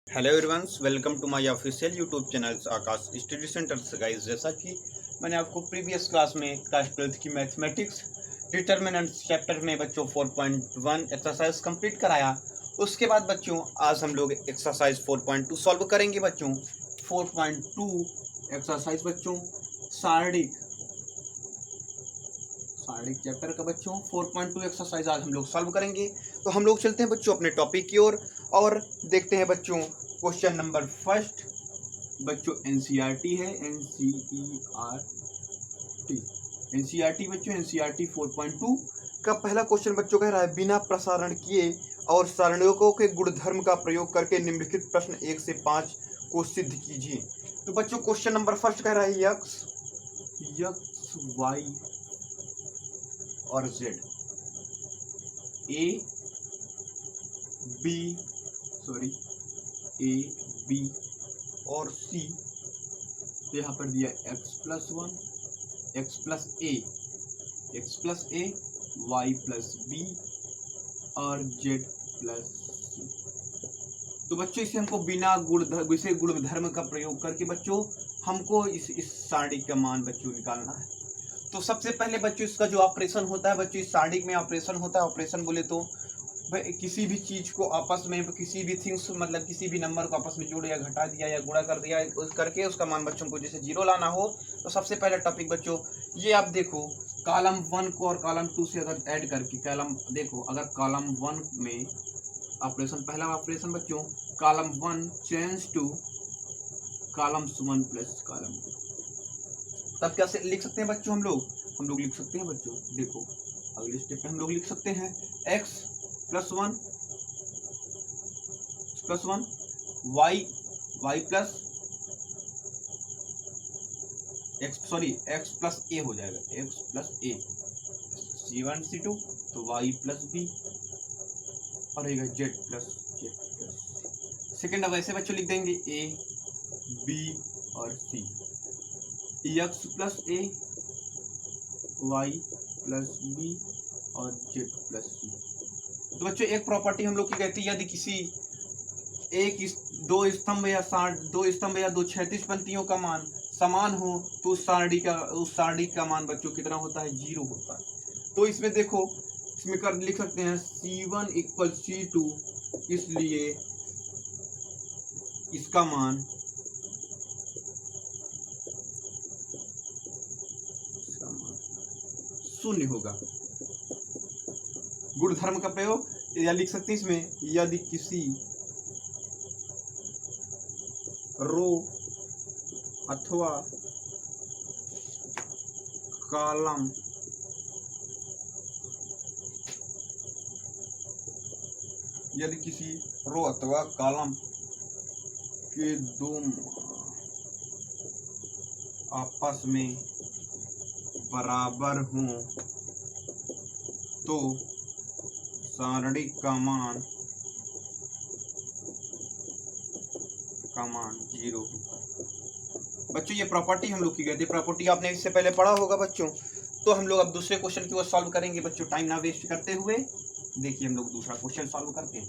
Hello everyone's, welcome to my official YouTube channel Aakash study centre से। Guys, जैसा कि मैंने आपको प्रीवियस क्लास में क्लास 12th की मैथमेटिक्स डिटर्मिनेंट्स चैप्टर में बच्चों 4.1 एक्सरसाइज कंप्लीट कराया। उसके बाद बच्चों आज हम लोग एक्सरसाइज 4.2 सॉल्व करेंगे। बच्चों 4.2 एक्सरसाइज बच्चों सारणिक सारणिक चैप्टर का बच्चों 4.2 एक्सरसाइज आज हम लोग सॉल्व करेंगे। तो हम लोग चलते हैं बच्चों अपने टॉपिक की ओर और देखते हैं बच्चों क्वेश्चन नंबर फर्स्ट। बच्चों एनसीईआरटी है, एनसीईआरटी बच्चों एनसीईआरटी 4.2 का पहला क्वेश्चन बच्चों कह रहा है बिना प्रसारण किए और सारणियों के गुणधर्म का प्रयोग करके निम्नलिखित प्रश्न 1 से 5 को सिद्ध कीजिए। तो बच्चों क्वेश्चन नंबर फर्स्ट कह रहा है यक्स वाई और Z A B A B और सी। तो यहाँ पर दिया x+1 x+a y+b और z+c। तो बच्चों इसे हमको बिना गुणधर्म का प्रयोग करके बच्चों हमको इस सारणी का मान बच्चों निकालना है। तो सबसे पहले बच्चों इसका जो ऑपरेशन होता है बच्चों, इस सारणी में ऑपरेशन होता है। ऑपरेशन बोले तो किसी भी चीज को आपस में, किसी भी थिंग्स मतलब किसी भी नंबर को आपस में जोड़ या घटा दिया या गुणा कर दिया करके उसका मान बच्चों को जैसे जीरो लाना हो। तो सबसे पहला टॉपिक बच्चों ये आप देखो, कॉलम 1 को और कॉलम 2 से अगर ऐड करके कॉलम देखो, अगर कॉलम 1 में ऑपरेशन, पहला ऑपरेशन बच्चों column 1 change to column 1 plus column 2, तब क्या लिख सकते हैं बच्चों हम लोग लिख सकते हैं बच्चों, देखो अगले स्टेप पे हम लोग लिख सकते हैं x+1 y प्लस x+a हो जाएगा, x+a c1 c2 तो y+b और रहेगा z+z। सेकेंड अब ऐसे बच्चों लिख देंगे a b और c, x+a y+b और z+c। तो बच्चों एक प्रॉपर्टी हम लोग की कहती है, यदि किसी दो स्तंभ या दो क्षैतिज पंक्तियों का मान समान हो तो उस सारणी का मान बच्चों कितना होता है, 0 होता है। तो इसमें देखो, इसमें कर लिख सकते हैं c1 = c2, इसलिए इसका मान शून्य होगा। गुणधर्म का प्रयोग या लिख सकते हैं इसमें, यदि किसी रो अथवा कॉलम के दो आपस में बराबर हों तो सारणी का मान 0 होता है। बच्चों ये प्रॉपर्टी हम लोग की कहते हैं, प्रॉपर्टी आपने इससे पहले पढ़ा होगा बच्चों। तो हम लोग अब दूसरे क्वेश्चन की ओर सॉल्व करेंगे बच्चों, टाइम ना वेस्ट करते हुए। देखिए हम लोग दूसरा क्वेश्चन सॉल्व करते हैं।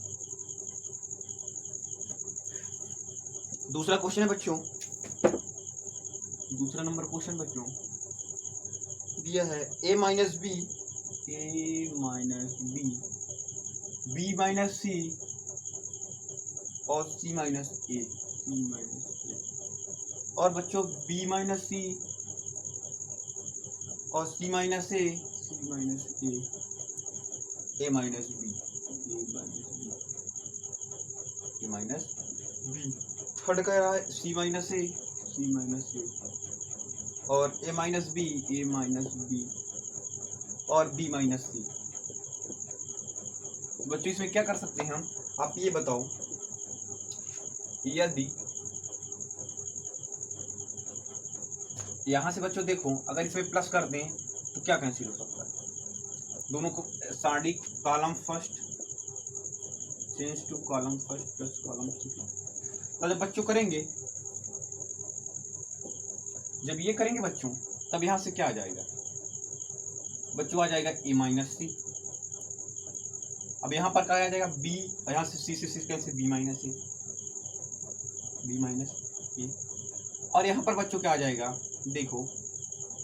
दूसरा क्वेश्चन है बच्चों, दूसरा नंबर क्वेश्चन बच्चों दिया है a - b b - c और c - a और बच्चों b - c और c - a a - b third कह रहा है c - a और a - b और b - c। बच्चों इसमें क्या कर सकते हैं हम, आप ये बताओ, यदि यहां से बच्चों देखो अगर इसमें प्लस कर दें तो क्या कैंसिल हो सकता है, दोनों को सारणी column first change to column first plus column second. तो जब बच्चों करेंगे, जब ये करेंगे बच्चों, तब यहां से क्या आ जाएगा बच्चों, आ जाएगा a - c। अब यहाँ पर क्या आ जाएगा b, और यहाँ से c cancel b - a। B minus A. और यहाँ पर बच्चों क्या आ जाएगा, देखो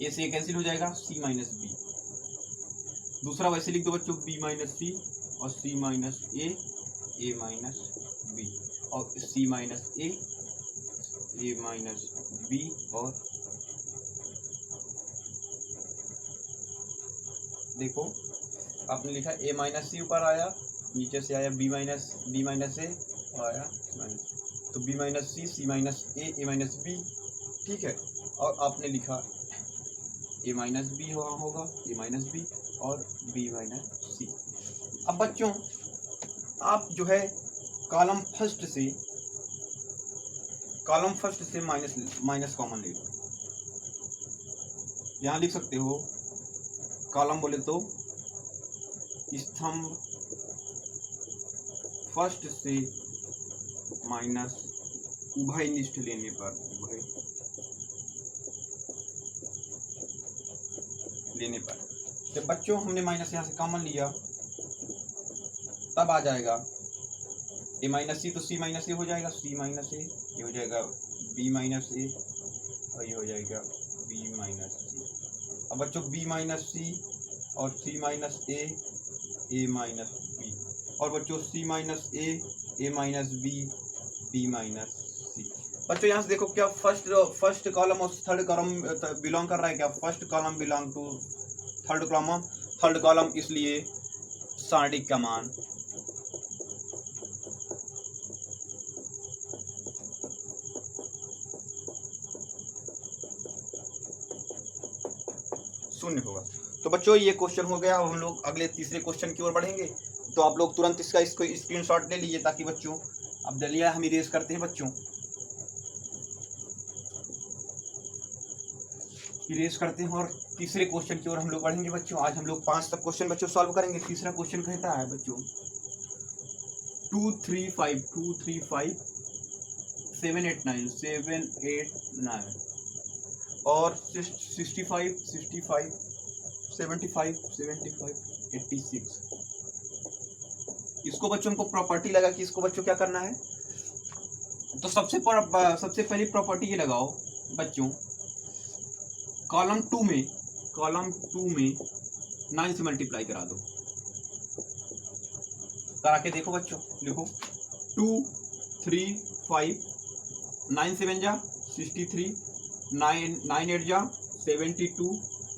ए से ए कैंसिल हो जाएगा, सी माइनस बी। दूसरा वैसे लिख दो बच्चों, बी माइनस सी और C minus A minus B, और C minus A minus B. और देखो आपने लिखा ए माइनस सी ऊपर आया, नीचे से आया बी माइनस ए और आया माइनस, तो B minus C minus A minus B, ठीक है। और आपने लिखा ए माइनस बी होगा ए माइनस बी और बी माइनस सी। अब बच्चों आप जो है कॉलम फर्स्ट से माइनस कॉमन ले लो। यहाँ लिख सकते हो कॉलम बोले तो स्तंभ फर्स्ट से माइनस उभयनिष्ठ लेने पर तो बच्चों हमने माइनस यहाँ से कॉमन लिया, तब आ जाएगा ए माइनस सी, तो सी माइनस ए हो जाएगा, सी माइनस ए, ये हो जाएगा बी माइनस ए और ये हो जाएगा बी माइनस सी। अब बच्चों बी माइनस सी और C minus A minus B, और बच्चों C minus A minus B minus C. बच्चों यहाँ से देखो क्या फर्स्ट कॉलम और थर्ड कॉलम बिलोंग कर रहा है क्या, first column belong to third column, इसलिए सारणिक का मान शून्य होगा। तो बच्चों ये क्वेश्चन हो गया। अब हम लोग अगले तीसरे क्वेश्चन की ओर बढ़ेंगे, तो आप लोग तुरंत इसको स्क्रीनशॉट ले लीजिए, ताकि बच्चों अब दलिया हम इरेज करते हैं बच्चों, इरेज करते हैं और तीसरे क्वेश्चन की ओर हम लोग बढ़ेंगे बच्चों। आज हम लोग 5 तक क्वेश्चन बच्चों सॉल्व करेंगे। तीसरा क्वेश्चन कहता है बच्चों 2 3 5 7 8 9 और 65 75 86। इसको बच्चों को प्रॉपर्टी लगा कि इसको बच्चों क्या करना है, तो सबसे पहली प्रॉपर्टी ये लगाओ बच्चों, कॉलम टू में 9 से मल्टीप्लाई करा दो। करा के देखो बच्चों, लिखो 2 3 5 9 7 जा 63, 9 8 जा 72,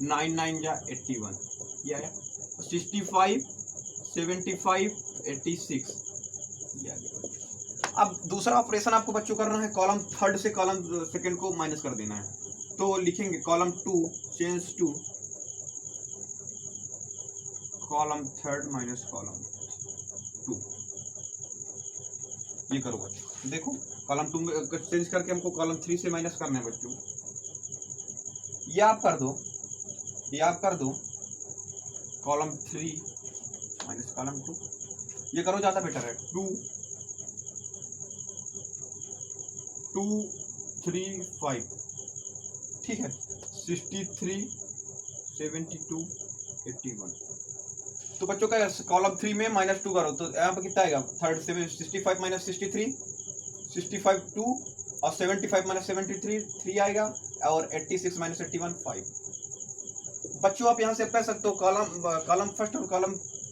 9 9 जा 81, ये आया 65 75 86, ये आ गया। अब दूसरा ऑपरेशन आपको बच्चों करना है, कॉलम थर्ड से कॉलम सेकंड को माइनस कर देना है। तो लिखेंगे column 2 change to column third minus column 2, ये करो बच्चों। देखो कॉलम 2 चेंज करके हमको कॉलम 3 से माइनस करना है बच्चों। ये आप कर दो कॉलम 3 माइनस कॉलम 2, ये करो, ज्यादा बेटर है। 2 3 5, ठीक है, 63 72 81। तो बच्चों का कॉलम 3 में -2 करो, तो यहाँ पर कितना आएगा, थर्ड से 65 माइनस 63 65 2 और 75 माइनस 73 3 आएगा, और 86 माइनस 81 5। बच्चों आप यहाँ से कह सकते हो कॉलम फर्स्ट और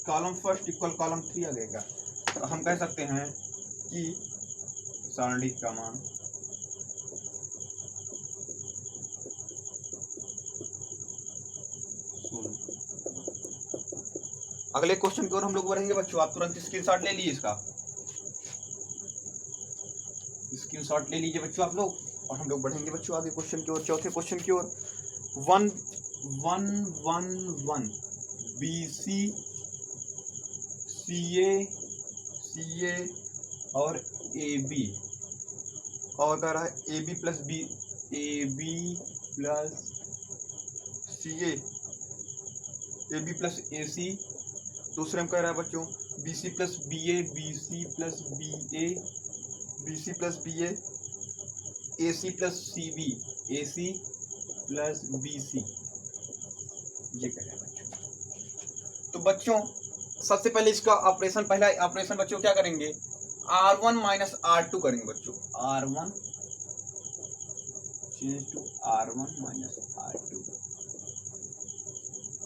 कॉलम फर्स्ट इक्वल कॉलम 3 आ जाएगा। तो हम कह सकते हैं कि सारणिक का मान अगले क्वेश्चन की ओर हम लोग बढ़ेंगे बच्चों। आप तुरंत स्क्रीनशॉट ले लीजिए, इसका स्क्रीनशॉट ले लीजिए बच्चों आप लोग, और हम लोग बढ़ेंगे बच्चों आगे क्वेश्चन की ओर, चौथे क्वेश्चन की ओर। 1 1 1 1 BC CA और AB, और कह रहा है AB plus CA AB plus AC। दूसरे में कह रहा है बच्चों BC plus BA AC plus BA AC plus CB AC plus BC, ये कह रहा है बच्चों। तो बच्चों सबसे पहले इसका पहला ऑपरेशन बच्चों क्या करेंगे, R1 माइनस R2 करेंगे बच्चों, R1 change to R1 minus R2,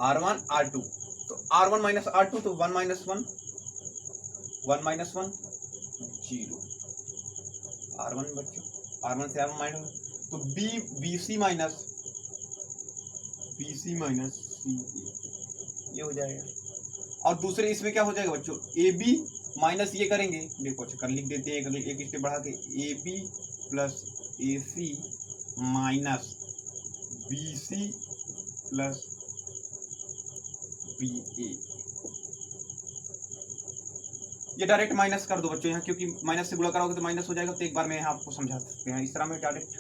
R1 R2, तो R1 माइनस R2 तो 1 माइनस 1 0, R1 बच्चों, R1 से R1 माइनस, तो BC माइनस CA ये हो जाएगा। और दूसरे इसमें क्या हो जाएगा बच्चों, AB माइनस ये करेंगे, देखो अच्छा कर लिख देते हैं एक स्टेप बढ़ा के, AB plus AC minus BC plus BA, ये डायरेक्ट माइनस कर दो बच्चों यहाँ, क्योंकि माइनस से गुणा कराओगे तो माइनस हो जाएगा, तो एक बार में यहाँ आपको समझा सकते हैं इस तरह में डायरेक्ट।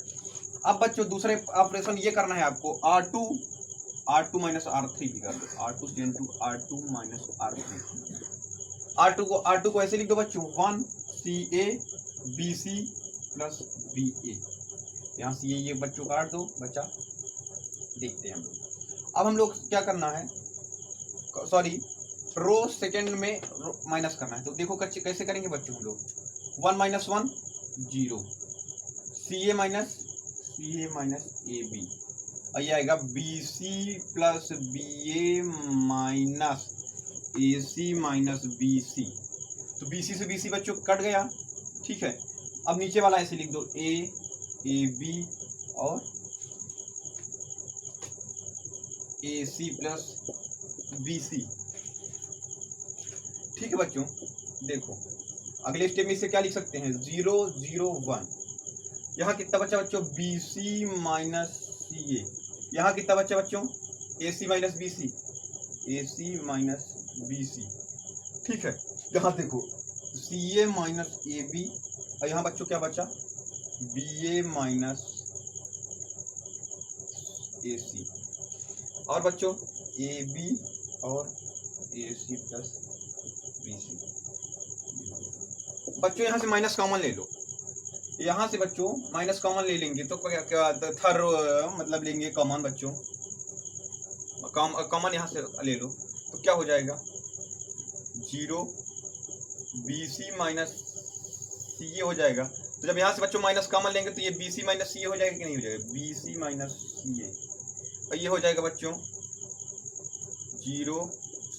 अब बच्चों दूसरे ऑपरेशन ये करना है आपको, R2 माइनस R3 भी कर दो, R2 change to R2 minus R3, R2 को ऐसे लिख दो बच्चों, 1 CA BC प्लस BA, यहाँ से ये बच्चों काट दो बच्चा, देखते हैं हम लोग। अब हम लोग क्या करना है, सॉरी रो सेकेंड में माइनस करना है, तो देखो कैसे करेंगे बच्चों हम लोग, 1 माइनस 1 0, CA माइनस AB, और ये आएगा BC plus BA minus AC minus BC, तो BC से BC बच्चों कट गया, ठीक है। अब नीचे वाला ऐसे लिख दो, AB और AC प्लस BC, ठीक है बच्चों। देखो अगले स्टेप में इसे क्या लिख सकते हैं, 0 0 1, यहाँ कितना बच्चा बच्चों, BC माइनस CA, यहाँ कितना बच्चा बच्चों, AC माइनस BC, ठीक है। यहाँ देखो CA माइनस AB, और यहाँ बच्चों क्या बचा, BA माइनस AC, और बच्चों AB और AC प्लस BC। बच्चों यहाँ से माइनस कॉमन ले लो, यहाँ से बच्चों माइनस कॉमन ले लेंगे तो क्या थर्ड मतलब लेंगे कॉमन बच्चों, कॉमन यहाँ से ले लो तो क्या हो जाएगा, 0 BC माइनस CA हो जाएगा। तो जब यहाँ से बच्चों माइनस कॉमन लेंगे तो ये BC माइनस CA हो जाएगा कि नहीं हो जाएगा, BC माइनस CA, और ये हो जाएगा बच्चों 0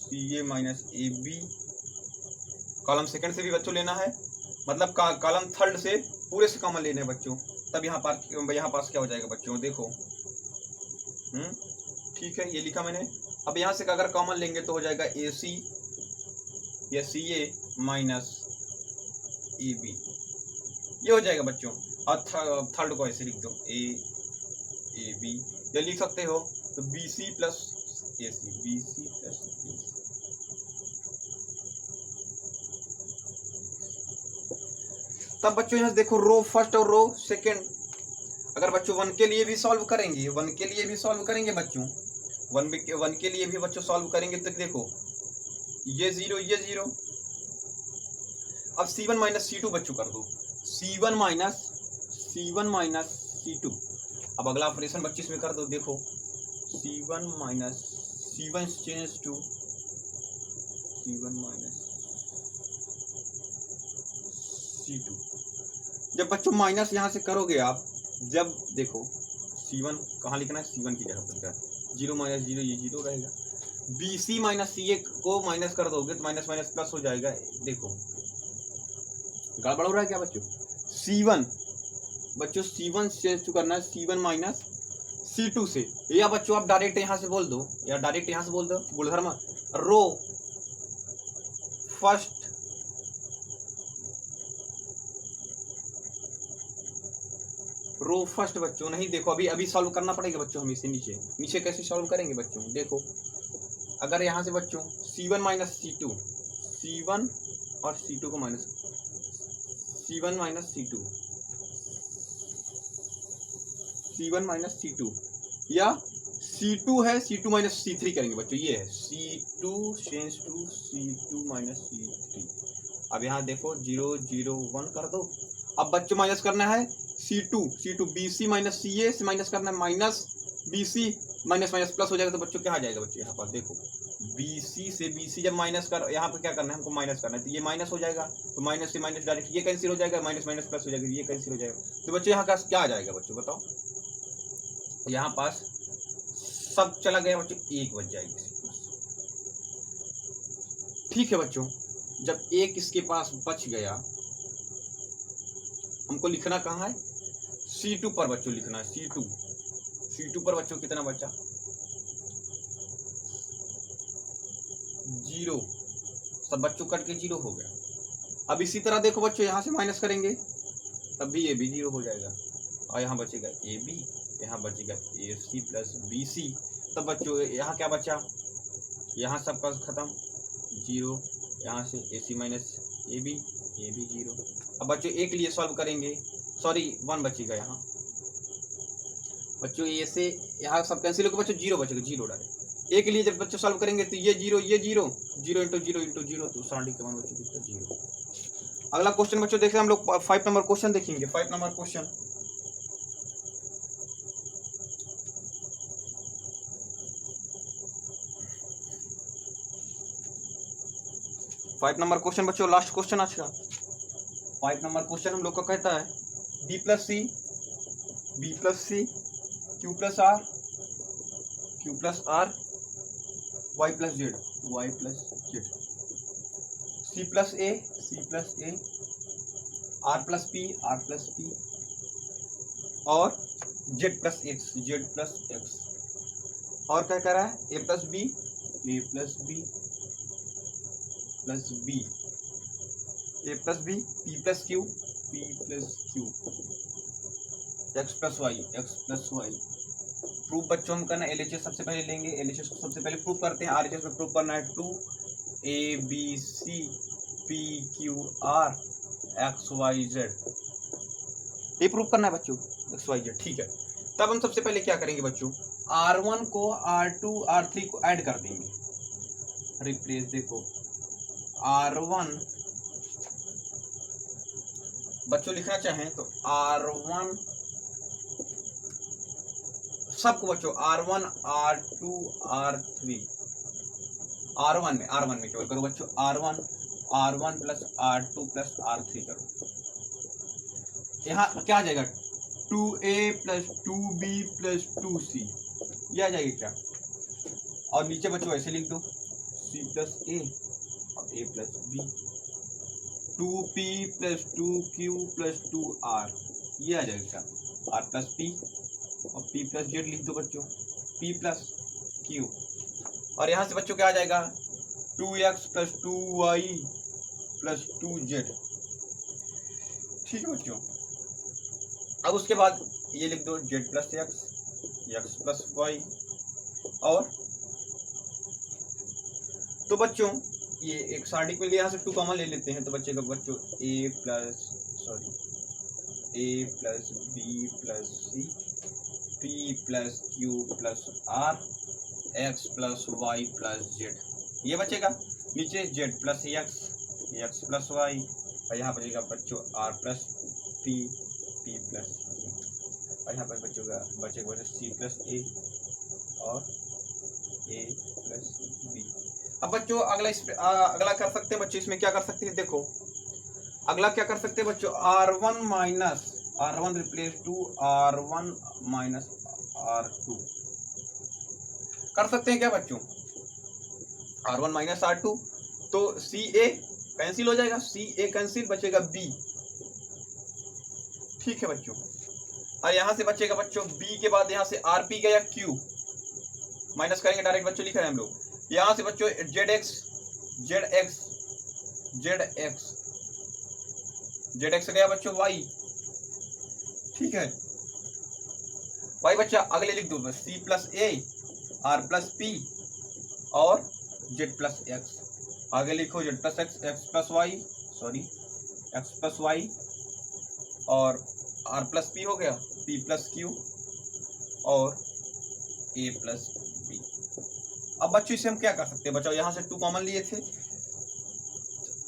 CA minus AB, column second से भी बच्चों लेना है, मतलब कॉलम थर्ड से पूरे से कॉमन लेने हैं बच्चों, तब यहाँ पास क्या हो जाएगा बच्चों, देखो ठीक है ये लिखा मैंने। अब यहाँ से अगर कॉमन लेंगे तो हो जाएगा AC या CA माइनस AB, ये हो जाएगा बच्चों। और थर्ड को ऐसे लिख दो, AB, ये लिख सकते हो तो BC प्लस AC, तब बच्चों यहाँ देखो रो फर्स्ट और रो सेकंड, अगर बच्चों 1 के लिए भी सॉल्व करेंगे, बच्चों 1 के लिए भी बच्चों सॉल्व करेंगे तो देखो ये 0, अब C1 माइनस C2 बच्चों कर दो, C1 माइनस C2, अब अगला ऑपरेशन बच्चों इसमें कर दो, देखो C1 change to C1 minus C2, जब बच्चों माइनस यहाँ से करोगे आप, जब देखो C1 कहाँ लिखना है, C1 की जगह पर 0 माइनस 0, ये 0 रहेगा, BC माइनस CA को माइनस कर दोगे तो माइनस माइनस प्लस हो जाएगा, देखो गड़बड़ हो रहा है क्या बच्चों, C1 चेंज टू करना है C1 माइनस C2 से, या बच्चों आप डायरेक्ट यहाँ से बोल दो, गुणधर्म रो फर्स्ट बच्चों, नहीं देखो अभी सॉल्व करना पड़ेगा बच्चों, हम इसे नीचे कैसे सॉल्व करेंगे बच्चों, देखो अगर यहाँ से बच्चों C1 माइनस C1 और C2 को माइनस, C1 माइनस C2 या C2 है C2 माइनस C3 करेंगे बच्चों, ये है C2 change to C2 minus C3, अब यहाँ देखो 0 0 1 कर दो, अब बच्चों माइनस करना है C2 BC माइनस CA से माइनस करना है, minus BC minus minus plus हो जाएगा, तो बच्चों क्या आ जाएगा बच्चों यहाँ पर देखो BC से BC जब माइनस कर, यहाँ पे क्या करना है हमको, माइनस करना है, तो ये माइनस हो जाएगा, तो माइनस से माइनस डायरेक्ट ये कैंसिल हो जाएगा, माइनस माइनस प्लस हो जाएगा, ये कैंसिल हो जाएगा। तो बच्चों यहाँ का क्या आ जाएगा बच्चों बताओ, यहाँ पास सब चला गया बच्चों, 1 बच जाएगी। ठीक है बच्चों, जब 1 इसके पास बच गया, हमको लिखना कहाँ है, C2 पर बच्चों लिखना है, C2 पर बच्चों कितना बचा, 0, सब बच्चों कट के 0 हो गया। अब इसी तरह देखो बच्चों, यहाँ से माइनस करेंगे तब भी ये भी 0 हो जाएगा, और यहाँ बचेगा AB, यहाँ बचेगा AC प्लस BC। तब बच्चों यहाँ क्या बचा, यहाँ सबका खत्म 0, यहाँ से AC माइनस AB 0। अब बच्चों एक लिए सॉल्व करेंगे, सॉरी 1 बचेगा यहाँ बच्चों, ये से यहाँ सब कैंसिल होकर बच्चों 0 बचेगा, 0 डायरेक्ट। एक लिए जब बच्चों सॉल्व करेंगे तो ये 0 0 इंटू 0 तो सराउंडिंग के मान बच्चों कितना 0। अगला क्वेश्चन बच्चों देखते हैं हम लोग, 5 नंबर क्वेश्चन देखेंगे। 5 नंबर क्वेश्चन, बच्चों लास्ट क्वेश्चन आज का। 5 नंबर क्वेश्चन हम लोग का कहता है B plus C Q plus R Y plus Z C plus A R plus P और Z प्लस X। और क्या कह रहा है, A plus B P plus Q X plus Y। Proof बच्चों हम करना, LHS सबसे पहले लेंगे, LHS को सबसे पहले प्रूफ करते हैं। RHS में प्रूफ करना है 2ABC PQR XYZ, ये प्रूफ करना है बच्चों, XYZ। ठीक है, तब हम सबसे पहले क्या करेंगे बच्चों, R1 को R2 R3 को ऐड कर देंगे, रिप्लेस। देखो R1 बच्चों लिखना चाहें तो R1 सबको बच्चों, R1 R2 R3, R1 में केवल करो बच्चों, R1 plus R2 plus R3 करो। यहाँ क्या आ जाएगा, 2A plus 2B plus 2C, ये आ जाएगी क्या। और नीचे बच्चों ऐसे लिख दो, C प्लस A और A plus B, 2P plus 2Q plus 2R, ये आ जाएगा क्या, R प्लस P और P प्लस जेड लिख दो बच्चों, P प्लस Q। और यहाँ से बच्चों क्या आ जाएगा, 2x plus 2y plus 2z। ठीक है बच्चों, अब उसके बाद ये लिख दो, z plus x plus y। और तो बच्चों ये एक साड़ी के लिए यहाँ से 2 कॉमन ले लेते हैं, तो बच्चेगा बच्चों A plus B plus C P plus Q plus R X plus Y plus Z, ये बचेगा। नीचे Z plus X plus Y, और यहाँ बचेगा बच्चों R plus P plus Q, और यहाँ पर बचेगा C प्लस A और A प्लस B। अब बच्चों अगला कर सकते हैं बच्चों, इसमें क्या कर सकते हैं, देखो अगला क्या कर सकते हैं बच्चों, R1 replace to R1 minus R2 कर सकते हैं क्या बच्चों, R1 माइनस R2, तो CA कैंसिल हो जाएगा, CA कैंसिल, बचेगा B। ठीक है बच्चों, और यहाँ से बचेगा बच्चों B के बाद यहाँ से RP गया, Q माइनस करेंगे डायरेक्ट बच्चों, लिख रहे हैं हम लोग। यहाँ से बच्चों ZX गया बच्चों Y। ठीक है Y बच्चा, अगले लिख दो बस C plus A R plus P और Z प्लस X, आगे लिखो Z plus X plus Y और R प्लस P हो गया, P प्लस Q और A प्लस B। अब बच्चों इसे हम क्या कर सकते हैं, बच्चों यहाँ से 2 कॉमन लिए थे,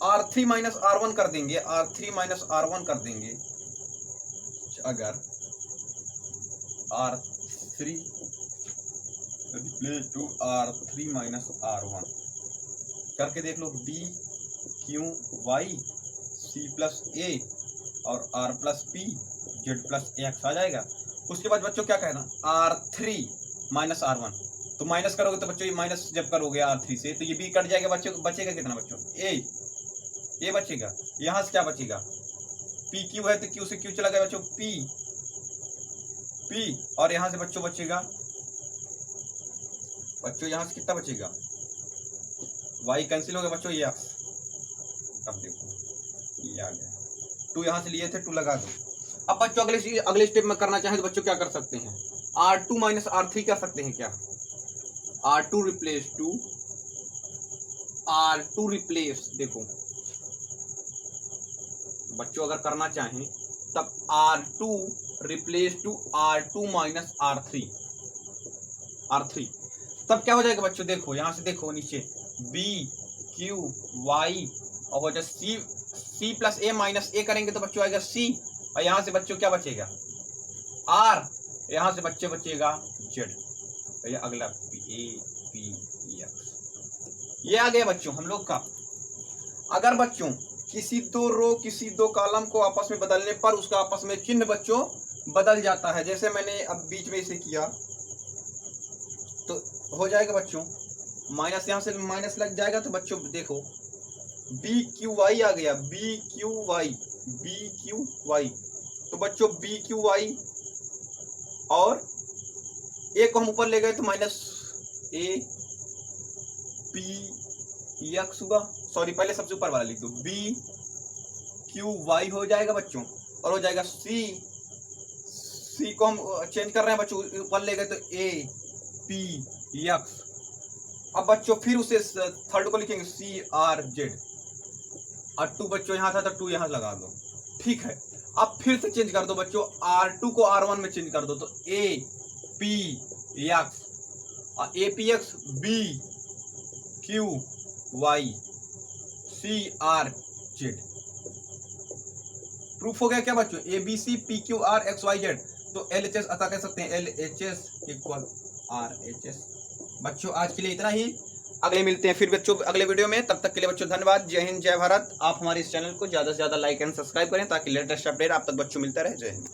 R3 माइनस R1 कर देंगे, अगर R3 replace to R3 minus R1, करके देख लो, B Q Y C plus A और R plus P Z plus X आ जाएगा। उसके बाद बच्चों क्या कहना, R3 माइनस R1, तो माइनस करोगे तो बच्चों ये माइनस जब करोगे R3 से तो ये बी कट जाएगा बच्चों, बचेगा कितना बच्चों, ए बचेगा। यहाँ से क्या बचेगा, पी क्यू है तो क्यू से क्यू चला गया बच्चों, पी और यहाँ से बच्चों बचेगा, बच्चों यहाँ से कितना बचेगा, y कैंसिल हो गया बच्चों, ये अब देखो ये आ गया, 2 यहाँ से लिए थे 2 लगा दो। अब बच्चों अगले स्टेप में करना चाहें तो बच्चों क्या कर सकते हैं, R2 माइनस R3 कर सकते हैं क्या, R2 replace to R2 replace, देखो बच्चों अगर करना चाहें तब R2 replace to R2 minus R3 तब क्या हो जाएगा बच्चों, देखो यहां से देखो नीचे B Q Y और वजह C plus A minus A करेंगे तो बच्चों आएगा C, और यहां से बच्चों क्या बचेगा R, यहां से बच्चे बचेगा Z, ये अगला A P X, ये आ गया बच्चों हम लोग का। अगर बच्चों किसी दो रो किसी दो कॉलम को आपस में बदलने पर उसका आपस में चिन्ह बच्चों बदल जाता है, जैसे मैंने अब बीच में इसे किया तो हो जाएगा बच्चों माइनस, यहां से माइनस लग जाएगा तो बच्चों देखो बी क्यू वाई आ गया, बी क्यू वाई, तो बच्चों बी क्यू वाई और ए को हम ऊपर ले गए तो माइनस ए पी एक्स हुआ, सॉरी पहले सबसे ऊपर वाला लिख दो, बी क्यू वाई हो जाएगा बच्चों, और हो जाएगा सी को हम चेंज कर रहे हैं बच्चों, ऊपर ले गए तो ए पी एक्स। अब बच्चों फिर उसे थर्ड को लिखेंगे सी आर जेड, और 2 बच्चों यहाँ था तो 2 यहाँ लगा दो, ठीक है। अब फिर से चेंज कर दो बच्चों, R2 को R1 में चेंज कर दो तो ए पी एक्स और A P X B Q Y C R Z, proof हो गया क्या बच्चों, A B C P Q R X Y Z, तो LHS अतः कह सकते हैं LHS इक्वल RHS। बच्चों आज के लिए इतना ही, अगले मिलते हैं फिर बच्चों अगले वीडियो में, तब तक के लिए बच्चों धन्यवाद, जय हिंद जय भारत। आप हमारे इस चैनल को ज़्यादा से ज़्यादा लाइक एंड सब्सक्राइब करें ताकि लेटेस्ट अपडेट आप तक बच्चों मिलता रहे। जय हिंद।